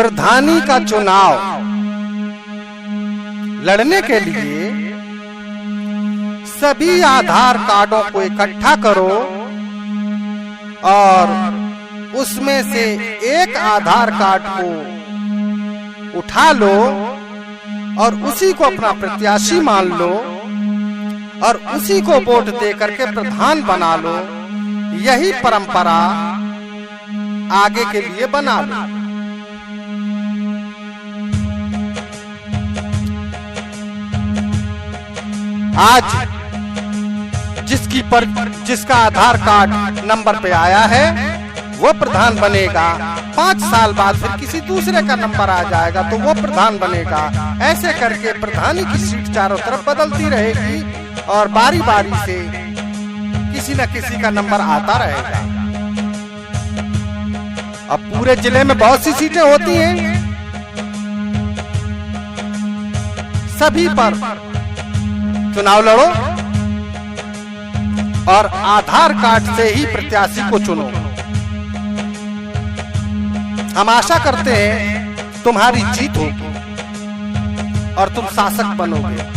प्रधानी का चुनाव लड़ने के लिए सभी आधार कार्डों को इकट्ठा करो और उसमें से एक आधार कार्ड को उठा लो और उसी को अपना प्रत्याशी मान लो और उसी को वोट दे करके प्रधान बना लो। यही परंपरा आगे के लिए बना लो। आज जिसका आधार कार्ड नंबर पे आया है वो प्रधान बनेगा। 5 साल बाद फिर किसी दूसरे का नंबर आ जाएगा तो वो प्रधान बनेगा। ऐसे करके प्रधानी की सीट चारों तरफ बदलती रहेगी और बारी बारी से किसी न किसी का नंबर आता रहेगा। अब पूरे जिले में बहुत सी सीटें होती हैं, सभी पर चुनाव लड़ो और आधार कार्ड से ही प्रत्याशी को चुनो। हम आशा करते हैं तुम्हारी जीत होगी और तुम शासक बनोगे।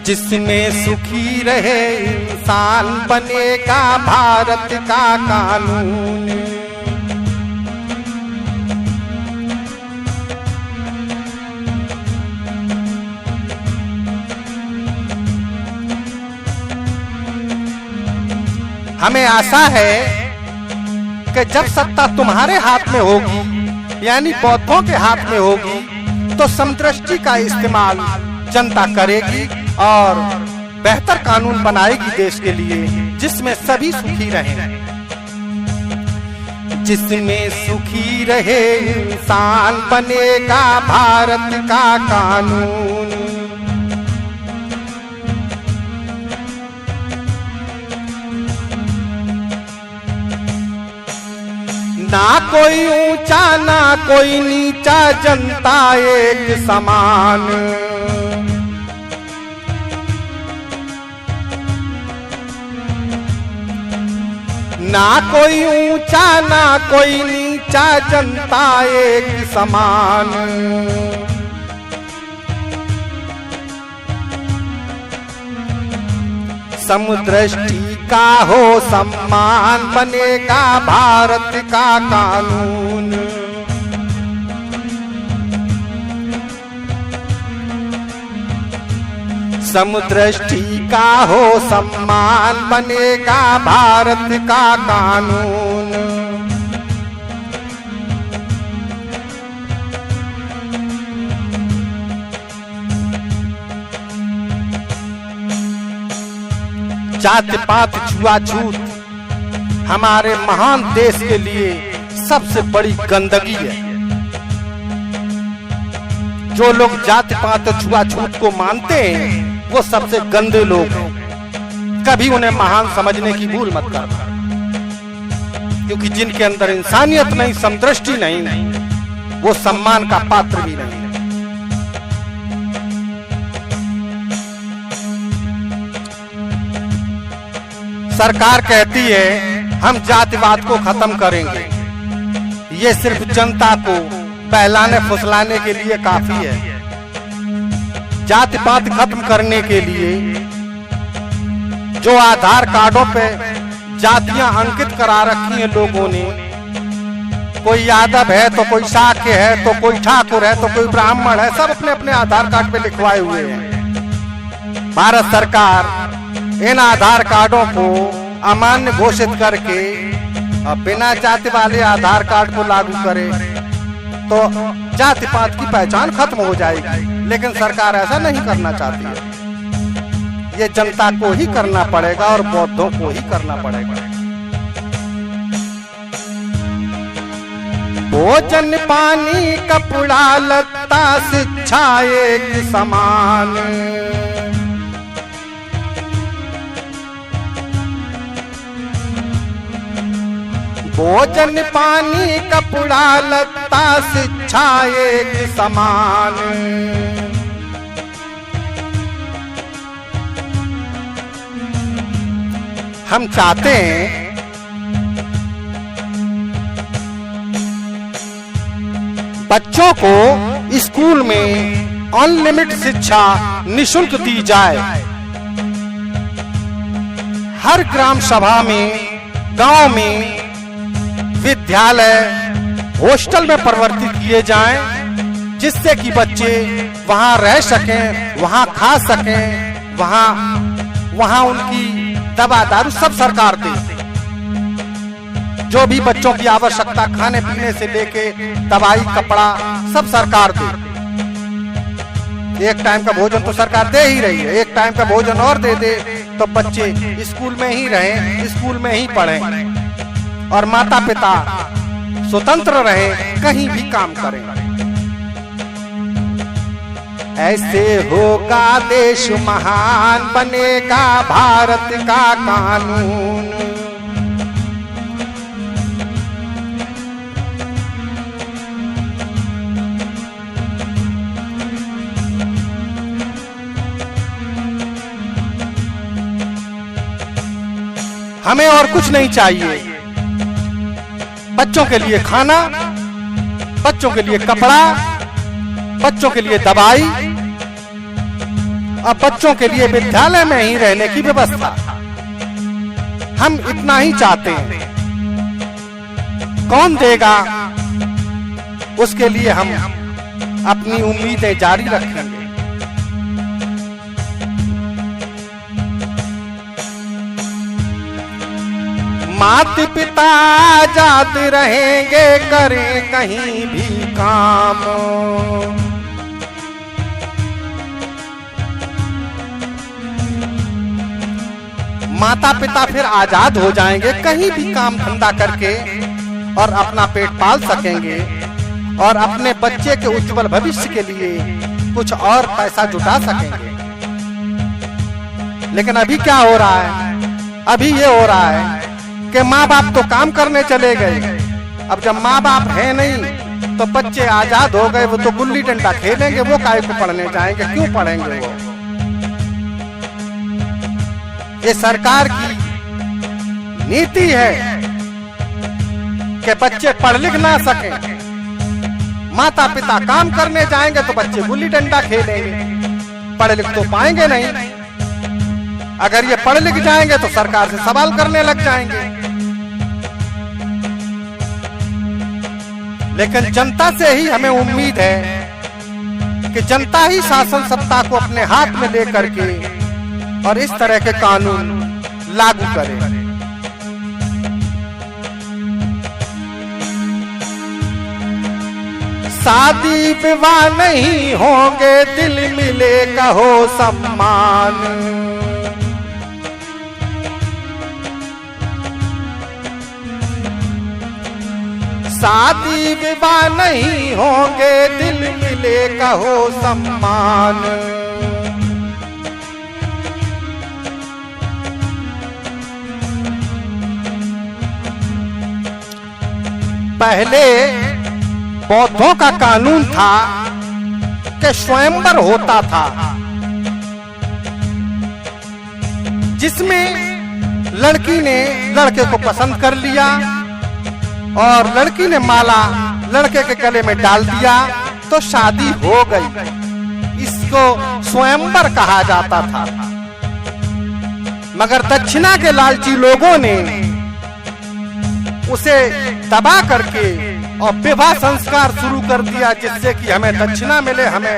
जिसमें सुखी रहे इंसान बनेगा भारत का कानून। हमें आशा है कि जब सत्ता तुम्हारे हाथ में होगी यानी बौद्धों के हाथ में होगी तो समदृष्टि का इस्तेमाल जनता करेगी और बेहतर कानून बनाएगी देश के लिए जिसमें सभी सुखी रहें। जिसमें सुखी रहे इंसान बनेगा भारत का कानून। ना कोई ऊंचा ना कोई नीचा, जनता एक समान। ना कोई ऊंचा ना कोई नीचा, जनता एक समान। समदृष्टि का हो सम्मान बनेगा भारत का कानून। समदृष्टि का हो सम्मान बनेगा भारत का कानून। जाति पात छुआछूत हमारे महान देश के लिए सबसे बड़ी गंदगी है। जो लोग जाति पात छुआछूत को मानते हैं वो सबसे गंदे लोग हैं। कभी उन्हें महान समझने की भूल मत करना, क्योंकि जिनके अंदर इंसानियत नहीं, समदृष्टि नहीं, वो सम्मान का पात्र भी नहीं। सरकार कहती है हम जातिवाद को खत्म करेंगे। ये सिर्फ जनता को बहलाने फुसलाने के लिए काफी है। जातिवाद खत्म करने के लिए जो आधार कार्डों पे जातियां अंकित करा रखी हैं लोगों ने, कोई यादव है तो कोई शाक्य है तो कोई ठाकुर है तो कोई ब्राह्मण है, सब अपने अपने आधार कार्ड पे लिखवाए हुए हैं। भारत सरकार इन आधार कार्डों को अमान्य घोषित करके बिना जाति वाले आधार कार्ड को लागू करे तो जाति पात की पहचान खत्म हो जाएगी। लेकिन सरकार ऐसा नहीं करना चाहती है। ये जनता को ही करना पड़ेगा और बौद्धों को ही करना पड़ेगा। भोजन पानी कपड़ा लत्ता शिक्षा एक समान। भोजन पानी कपड़ा लत्ता शिक्षा एक समान। हम चाहते हैं बच्चों को स्कूल में अनलिमिटेड शिक्षा निःशुल्क दी जाए। हर ग्राम सभा में, गांव में विद्यालय, हॉस्टल में परिवर्तित किए जाएं, जिससे कि बच्चे वहां रह सकें, वहां खा सकें, वहां उनकी दवा दारू सब सरकार दे। जो भी बच्चों की आवश्यकता, खाने पीने से लेके दवाई, कपड़ा सब सरकार दे। एक टाइम का भोजन तो सरकार दे ही रही है, एक टाइम का भोजन और दे दे तो बच्चे स्कूल में ही रहें, स्कूल में ही पढ़ें और माता पिता स्वतंत्र रहें, कहीं भी काम करें। ऐसे होगा देश महान, बनेगा भारत का कानून। हमें और कुछ नहीं चाहिए। बच्चों के लिए खाना, बच्चों के लिए कपड़ा, बच्चों के लिए दवाई और बच्चों के लिए विद्यालय में ही रहने की व्यवस्था। हम इतना ही चाहते हैं। कौन देगा, उसके लिए हम अपनी उम्मीदें जारी रखेंगे। माता पिता आजाद रहेंगे, करें कहीं भी काम। माता पिता फिर आजाद हो जाएंगे, कहीं भी काम धंधा करके और अपना पेट पाल सकेंगे और अपने बच्चे के उज्जवल भविष्य के लिए कुछ और पैसा जुटा सकेंगे। लेकिन अभी क्या हो रहा है? अभी ये हो रहा है कि माँ बाप तो काम करने चले गए। अब जब माँ बाप है नहीं तो बच्चे आजाद हो गए, वो तो गुल्ली डंडा खेलेंगे, वो काहे को पढ़ने जाएंगे? क्यों पढ़ेंगे वो? ये सरकार की नीति है कि बच्चे पढ़ लिख ना सके। माता पिता काम करने जाएंगे तो बच्चे गुल्ली डंडा खेलेंगे, पढ़ लिख तो पाएंगे नहीं। अगर ये पढ़ लिख जाएंगे तो सरकार से सवाल करने लग जाएंगे। लेकिन जनता से ही हमें उम्मीद है कि जनता ही शासन सत्ता को अपने हाथ में लेकर के और इस तरह के कानून लागू करे। शादी विवाह नहीं होंगे, दिल मिलेगा हो सम्मान। शादी विवाह नहीं होंगे, दिल मिलेगा हो सम्मान। पहले बौद्धों का कानून था कि स्वयंवर होता था, जिसमें लड़की ने लड़के को पसंद कर लिया और लड़की ने माला लड़के के गले में डाल दिया तो शादी हो गई। इसको स्वयंवर कहा जाता था। मगर दक्षिणा के लालची लोगों ने उसे दबा करके और विवाह संस्कार शुरू कर दिया, जिससे कि हमें दक्षिणा मिले, हमें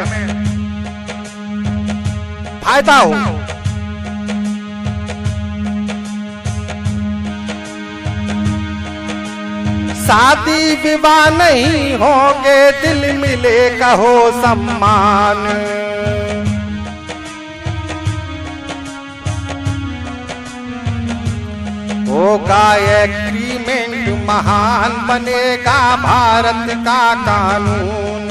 फायदा हो। शादी विवाह नहीं होंगे, दिल मिलेगा हो सम्मान। होगा एग्रीमेंट महान, बनेगा भारत का कानून।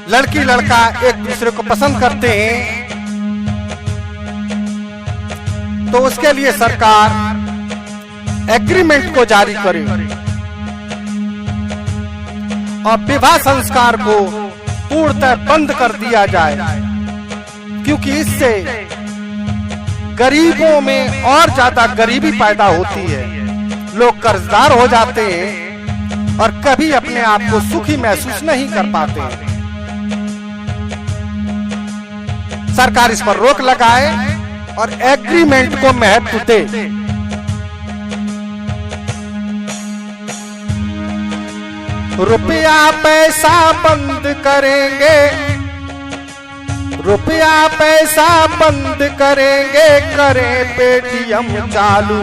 लड़की लड़का एक दूसरे को पसंद करते हैं तो उसके लिए सरकार एग्रीमेंट को जारी करे और विवाह संस्कार को पूर्णतः बंद कर दिया जाए, क्योंकि इससे गरीबों में और ज्यादा गरीबी पैदा होती है। लोग कर्जदार हो जाते हैं और कभी अपने आप को सुखी महसूस नहीं कर पाते। सरकार इस पर रोक लगाए और एग्रीमेंट को महत्व दे। रुपया पैसा बंद करेंगे, रुपया पैसा बंद करेंगे, करें पेटीएम चालू।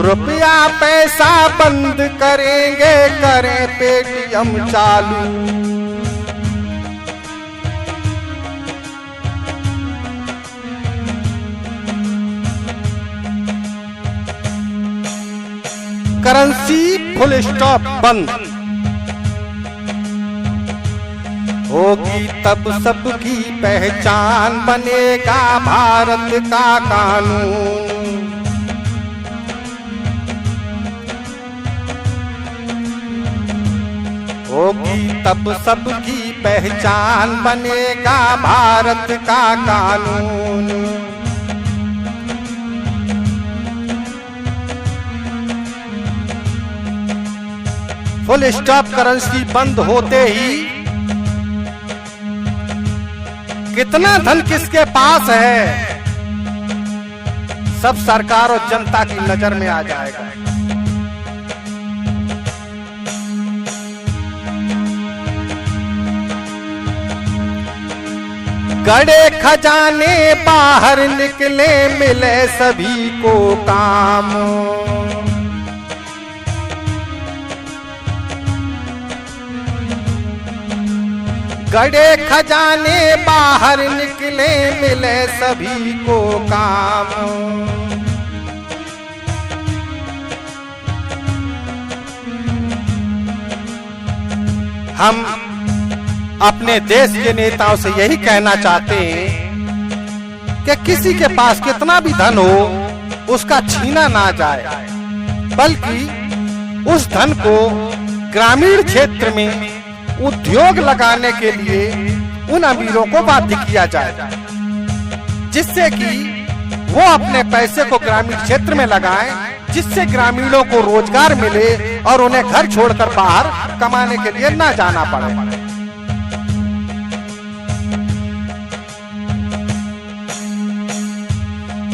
रुपया पैसा बंद करेंगे, करें पेटीएम चालू। करेंसी फुल स्टॉप बंद होगी, तब सबकी पहचान बनेगा भारत का कानून। होगी तब सबकी पहचान बनेगा भारत का कानून। फुल स्टॉप करेंसी बंद होते ही कितना धन किसके पास है सब सरकार और जनता की नजर में आ जाएगा। गड़े खजाने बाहर निकले, मिले सभी को काम। गड़े खजाने बाहर निकले, मिले सभी को काम। हम अपने देश के नेताओं से यही कहना चाहते हैं कि किसी के पास कितना भी धन हो उसका छीना ना जाए, बल्कि उस धन को ग्रामीण क्षेत्र में उद्योग लगाने के लिए उन अमीरों को बाध्य किया जाए, जिससे कि वो अपने पैसे को ग्रामीण क्षेत्र में लगाएं, जिससे ग्रामीणों को रोजगार मिले और उन्हें घर छोड़कर बाहर कमाने के लिए ना जाना पड़े।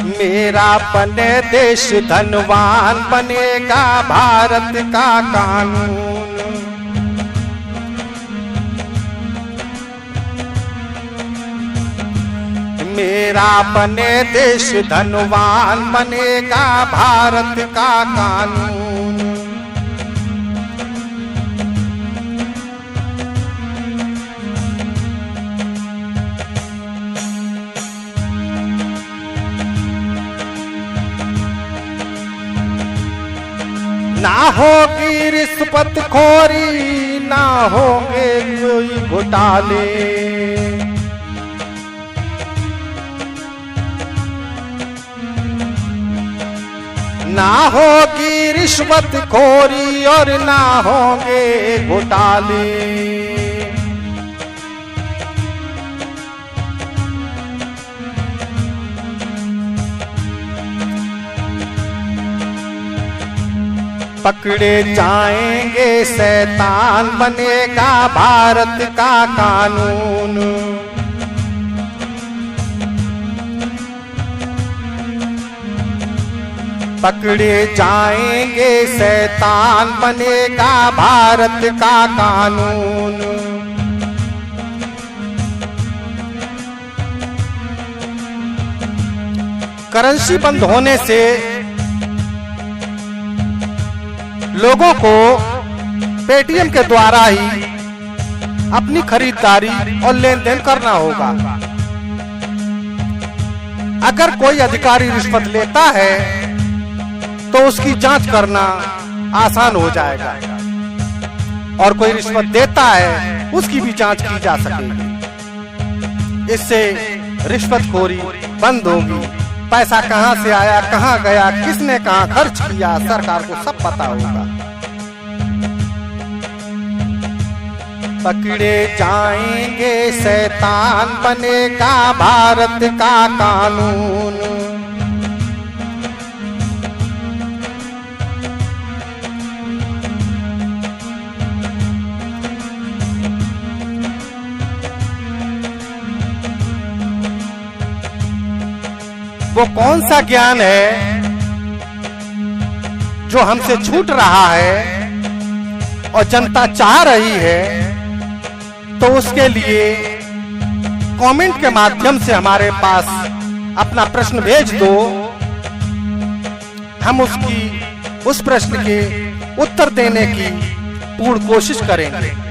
मेरा बने देश धनवान, बनेगा भारत का कानून। मेरा बने देश धनवान, बनेगा भारत का कानून। ना होगी रिश्वत खोरी, ना होंगे कोई घोटाले। ना होगी रिश्वत खोरी और ना होंगे घोटाले। पकड़े जाएंगे शैतान, बनेगा भारत का कानून। पकड़े जाएंगे शैतान, बनेगा भारत का कानून। करेंसी बंद होने से लोगों को पेटीएम के द्वारा ही अपनी खरीदारी और लेन देन करना होगा। अगर कोई अधिकारी रिश्वत लेता है तो उसकी जांच करना आसान हो जाएगा, और कोई रिश्वत देता है उसकी भी जांच की जा सकेगी। इससे रिश्वतखोरी बंद होगी पैसा कहां से आया, कहां गया, किसने कहां खर्च किया, सरकार को सब पता होगा। पकड़े जाएंगे शैतान, बनेगा भारत का कानून। वो कौन सा ज्ञान है जो हमसे छूट रहा है और जनता चाह रही है, तो उसके लिए कमेंट के माध्यम से हमारे पास अपना प्रश्न भेज दो। हम उस प्रश्न के उत्तर देने की पूर्ण कोशिश करेंगे।